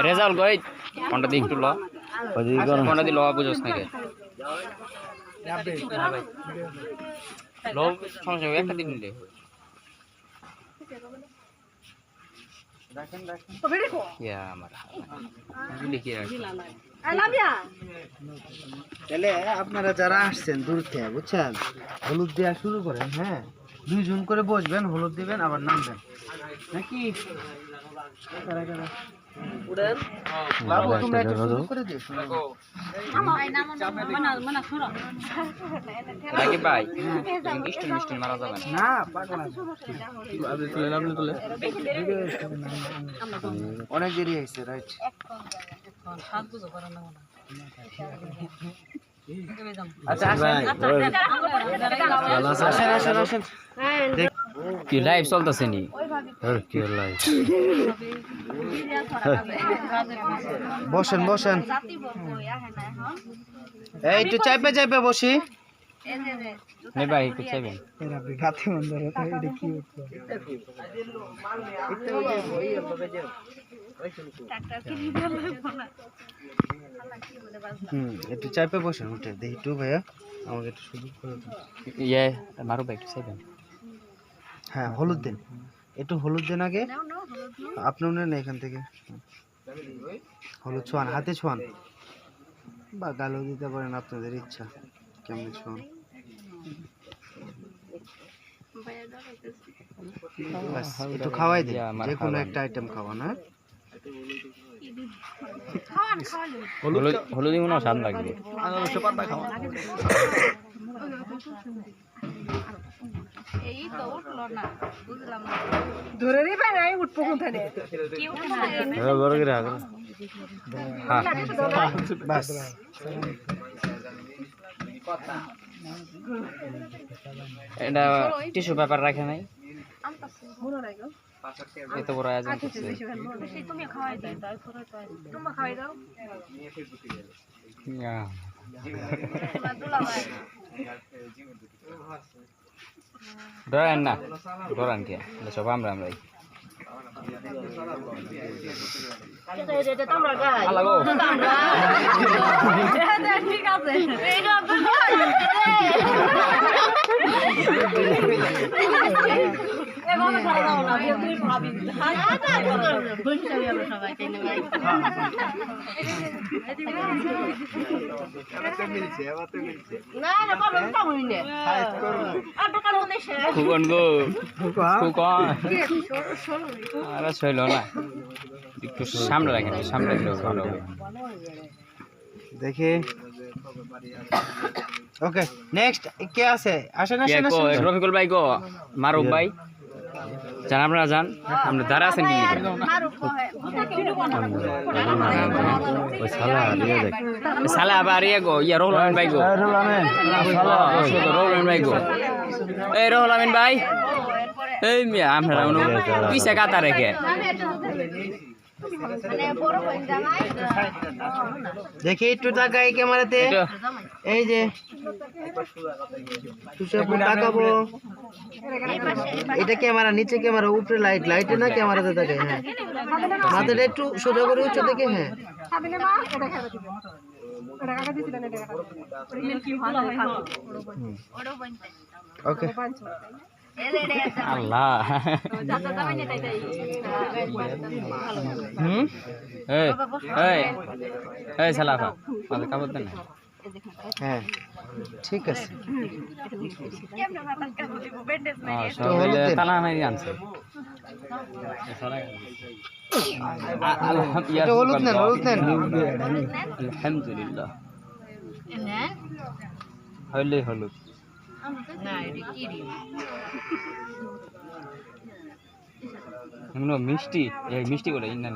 result গই কোনটা দিক তুলো কোনটা দিলো বুঝছ নাকি লো সমস্যা একটা দিন নিলে রাখেন ইয়া আমার দেখি তাহলে আপনারা যারা আসছেন দূর থেকে বুঝছেন হলুদ দেওয়া শুরু করেন হ্যাঁ 2 জন করে বসবেন হলুদ দিবেন আবার নামবেন নাকি উড়েন বাবু তোমরা একটু শুরু করে দিও রাকিব ভাই মিষ্টি মারা যাবে না পাগল আপনি তুলে অনেক দেরি হয়েছে রাইট আচ্ছা আসেন কি লাইভ চলতেছে নি কি লাইভ বসেন এই একটু চাইপে বসি নে ভাই একটু চাইবেন একটু চাইপে বসেন উঠে দেখি একটু ভাইয়া আমাকে একটু সুযোগ করে দিন ইয়ে মারো ভাই একটু চাইবেন হ্যাঁ হলুদ দিন একটু হলুদ দেন আগে আপনিও নেন এখান থেকে হলুদ ছোঁয়ান হাতে ছোঁয়ান বা গালও দিতে পারেন আপনাদের ইচ্ছা কেমন ছোঁয়ান একটু খাওয়াই দিন যে কোনো একটা আইটেম খাওয়ান হ্যাঁ হলুদ মনে স্বাদ লাগবে এই তো উঠলো না বুঝলাম না ধরে রে ভাই নাই উঠবো কোথায় কি উঠে না বড় করে রাখো হ্যাঁ বাস এটা টিস্যু পেপার রাখে নাই মনে নাই গো এত বড় আয়োজন করছে সেই তুমি খাওয়াই দাও তারপরে তো তুমি খাওয়াই দাও ইয়া দুলা ভাই ডরান না ডরান কে সব আমরাই এটা তো আমরা গাই লাগো ঠিক আছে এইটা এভাবে খাওয়া দাও না তুই ভাবি বসে যাবে সবাই তাই না ভাই না না বাবা পাবই না আর দোকান মনে শেষ খুকন গো খুকন আরে ছইলো না একটু সামনে রাখেন সামনে রাখলে ভালো হবে দেখি ওকে নেক্সট কে আছে আসেন রফিকুল ভাই গো মারুফ ভাই জান আপনারা জান আমরা দাঁড়া আছেন কি সালা আবার ইয়ে গো ইয়া রহুল আমিন ভাই গো রহুল আমিন ভাই গো এই রহুল আমিন ভাই এই মিয়া আপনারা পিছে কাতা রেখে দেখি একটু তাকাই ক্যামেরাতে এই যে তাকাবো এটা ক্যামেরা নিচে ক্যামেরা উপরে লাইটে না ক্যামেরাতে তাকাই হ্যাঁ মাথাটা একটু সোজা করে উচ্চ দেখে হ্যাঁ ওকে আল্লাহ এই সালাফা আমাদের কাপড় দেন না হ্যাঁ ঠিক আছে তালা নাই আনছে হলুদ নেন আলহামদুলিল্লাহ হইলে হলুদ মিষ্টি মিষ্টি করে ইন্ডিয়ান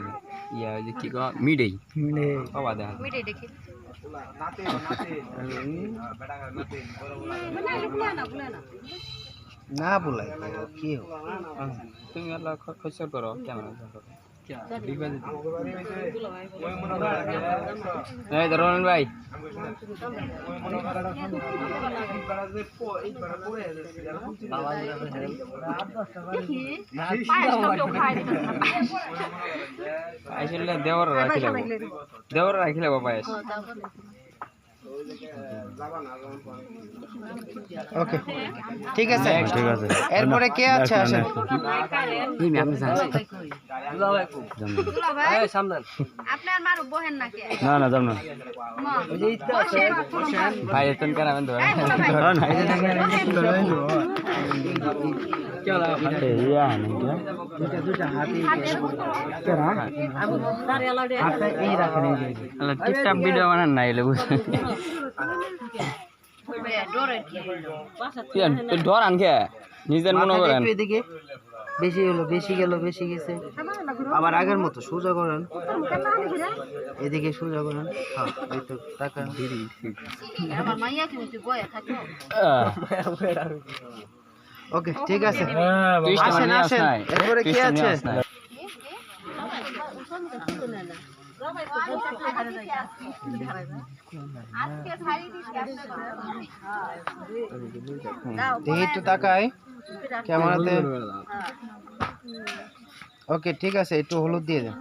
ইয়া যে কি কো মিডেই বাবা দেখা মিটাই দেখি না বলাই কি তুমি আল্লাহ খরচ করো কেমন এই ধরুন ভাই আসলে দেওয়ার রাখিলে বাবা পায়েস ওকে ঠিক আছে ঠিক আছে এরপরে কে আছে আসেন আপনার মারু বহেন না কে না না যাম না ভাই এতন কেন আমি ধরে ইয়া নেই দুটা হাতি দাঁড়িয়ে এই রাখেন টিপটাপ ভিডিও বানান না এলে বুঝে ডর আনকে নিজের মনে করেন এদিকে বেশি হলো বেশি গেল বেশি গেছে আবার আগের মতো সোজা করেন এদিকে সোজা করেন হ্যাঁ এই তো টাকা আমার মাইয়া কিন্তু বয়ে থাকো ওকে ঠিক আছে তুই আসেন আসেন এরপরে কে আছে দেখি একটু তাকাই ক্যামেরাতে ওকে ঠিক আছে একটু হলুদ দিয়ে দেন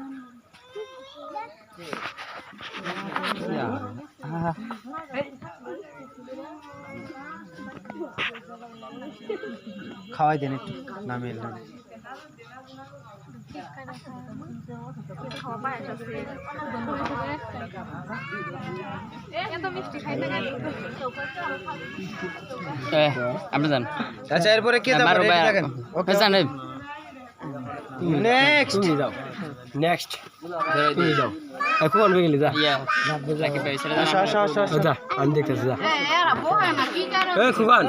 খাওয়াই দেন একটু নামিয়ে দেন আপনি যান আচ্ছা এরপরে কে যাবে মারো ভাই দেখেন ওকে যান নেক্সট যাও নেক্সট তুমি যাও এখন আনবে গেলি যা ইয়া লাকি পয়সা আসো আসো আসো আসো যা আমি দেখতেছি যা এরা বহে না কি কারণ এই খুকান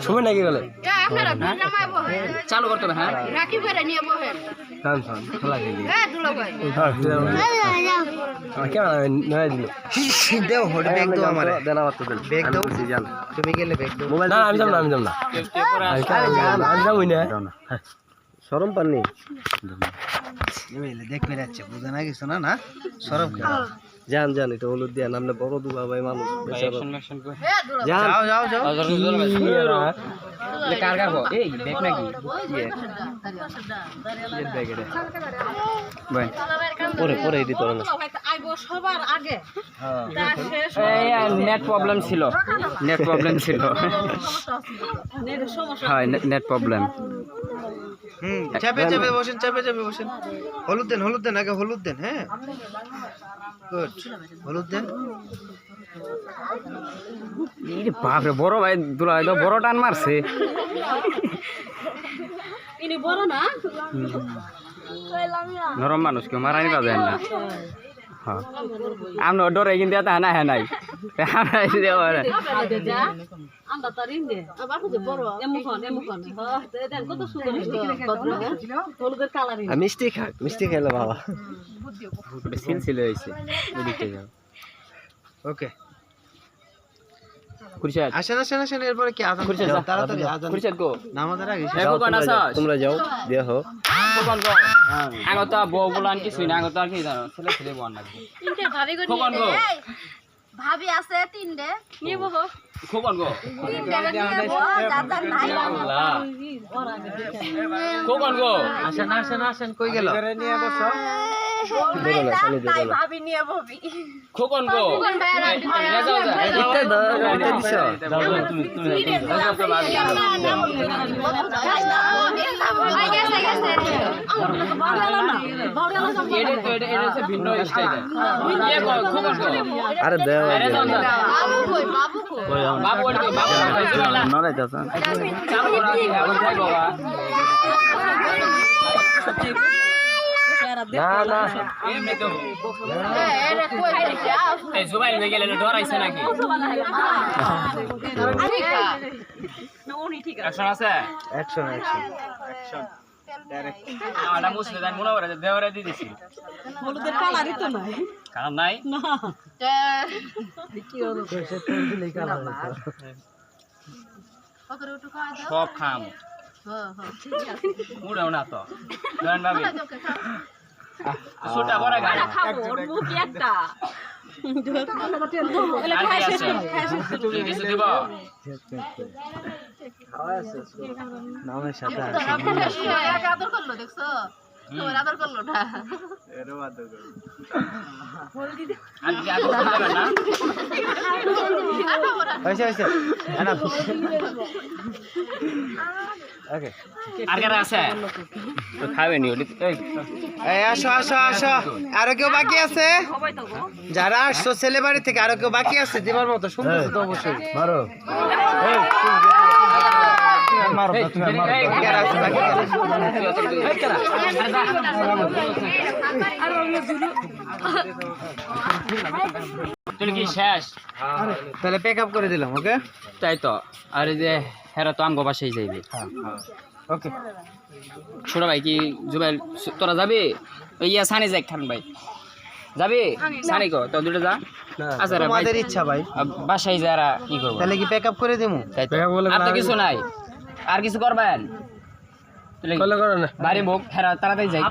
সময় নাকি গেলে আপনারা জামাই বহে চালু করতে হবে হ্যাঁ রাখি ফেরে নিয়ে বহে কান ফান খেলা খেলি দুলা ভাই কেমন নয় দিল দেও হট ব্যাগ দাও আমারে দেনা বাত দেন ব্যাগ দাও তুমি গেলে ব্যাগ দাও মোবাইল না আমি যাব না আমি যাবই না শরম পাননি এবারে দেখবে যাচ্ছে বুঝা না কিছু না না সরব জান জান এটা হলুদ দিয়া নামলে বড় দুলা ভাই মানুষ অ্যাকশন করে জান যাও যাও যাও কার কার এই ব্যাগ নাকি ভাই পরে পরে এডি তোর না আইবো সবার আগে নেট প্রবলেম ছিল হ্যাঁ নেট প্রবলেম চাপে চাপে বসেন হলুদ দেন আগে হলুদ দেন হ্যাঁ গুড হলুদ দেন বাপরে বড় ভাই দুলা ভাই তো বড় টান মারছে ইনি বড় না নরম মানুষ কেউ মারানি পাবেন না হ্যাঁ আমরা ডরে কিন্তু এটা না হ্যাঁ নাই আমরা তার ইন্দে আবার যে বড় এমুখন দেন কত সুন্দর হলুদের কালারিং মিষ্টি খাইলে বাবা সিলসিল হয়েছে ওদিকে যাও ওকে কুরশাদ আসেন এরপরে কি আজান কুরশাদ তাড়াতাড়ি আজান কুরশাদ গো নামাজের আগে তোমরা যাও দেখো কোন গো আগত বউ বলান কিছু না আগত আর কি জানো ছেলে বল লাগবে তিনটে ভাবি গো কোন গো ভাবি আছে তিনটে নিব কোন গো তিনটে নিব দাদা নাই আল্লাহ কোন গো আসেন কই গেল নিয়ে বসো ভাবি নিয়ে ববি কোন গো আরে দেও না না জুবাইল হয়ে গেলে ডরাইছে নাকি অ্যাকশন আছে অ্যাকশন আমাটা মুছলে দেন মনে করে দেওয়ারে দিয়ে দিছি হলুদের কালারই তো নাই কারণ নাই না সব খাম উড়াও না তো ধরেন ভাবি ছোটা বড় গাড়ি খাবো ওর মুখ একটা কিছু দিব নামের সাথে আদর করলো দেখছো তোমার আদর করলো না আজকে আদর করবে না হয়েছে হয়েছে ওকে আর কারা আছে তো খাবেনি ওটা এই আসো আসো আসো আরো কেউ বাকি আছে যারা আসছো ছেলে বাড়ি থেকে আরো কেউ বাকি আছে দিবার মতো শুনতেছো তো অবশ্যই মারো মারো কারা আছে বাকি তুই কি শেষ তাহলে প্যাক আপ করে দিলাম ওকে তাই তো আর এই যে হেরা তো আমগো বাসায় যাইবে ওকে ছোট ভাই কি জুবাইল তোরা যাবি ওই ইয়া সানি যাই খান ভাই যাবি সানি কো তো দুটো যা আচ্ছা রে ভাই তোমাদের ইচ্ছা ভাই বাসায় যারা কি করব তাহলে কি প্যাক আপ করে দেবো তাই তো আর তো কিছু নাই আর কিছু করবেন বাড়ি মুখ হেরা তাড়াতাড়ি যাই